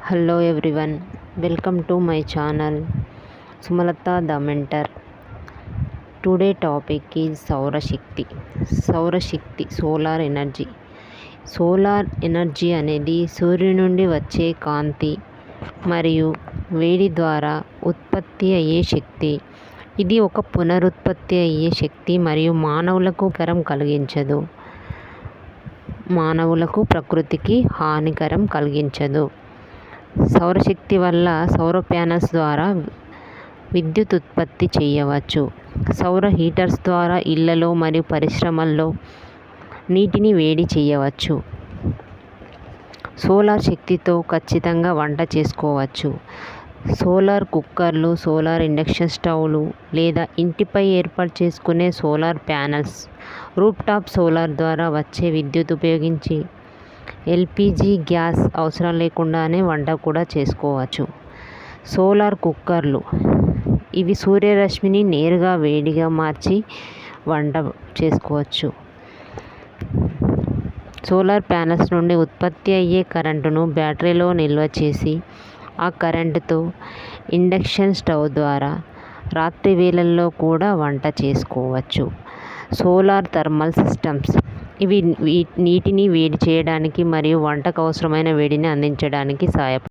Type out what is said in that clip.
Hello everyone, welcome to my channel Sumalata the Mentor. Today topic is Saura Shakti. Saura Shakti, solar energy. Solar energy అనేది సూర్యుని నుండి వచ్చే కాంతి మరియు వేడి ద్వారా ఉత్పత్తి అయ్యే శక్తి. ఇది ఒక పునరుత్పత్తి అయ్యే శక్తి మరియు మానవులకు కలిగించదు. మానవులకు ప్రకృతికి హానికరం కలిగించదు. సౌరశక్తి వల్ల సౌర ప్యానల్స్ ద్వారా విద్యుత్ ఉత్పత్తి చేయవచ్చు. సౌర హీటర్స్ ద్వారా ఇళ్లలో మరియు పరిశ్రమల్లో నీటిని వేడి చేయవచ్చు. సోలార్ శక్తితో ఖచ్చితంగా వంట చేసుకోవచ్చు. సోలార్ కుక్కర్లు, సోలార్ ఇండక్షన్ స్టవ్లు లేదా ఇంటిపై ఏర్పాటు చేసుకునే solar panels, roof top solar ద్వారా వచ్చే విద్యుత్ ఉపయోగించి ఎల్పిజి గ్యాస్ అవసరం లేకుండానే వంట కూడా చేసుకోవచ్చు. సోలార్ కుక్కర్లు ఇవి సూర్యరశ్మిని నేరుగా వేడిగా మార్చి వంట చేసుకోవచ్చు. సోలార్ ప్యానల్స్ నుండి ఉత్పత్తి అయ్యే కరెంటును బ్యాటరీలో నిల్వ చేసి ఆ కరెంటుతో ఇండక్షన్ స్టవ్ ద్వారా రాత్రి వేళల్లో కూడా వంట చేసుకోవచ్చు. సోలార్ థర్మల్ సిస్టమ్స్ ఇవి నీటిని వేడి చేయడానికి మరియు వంటకు అవసరమైన వేడిని అందించడానికి సహాయపడతాయి.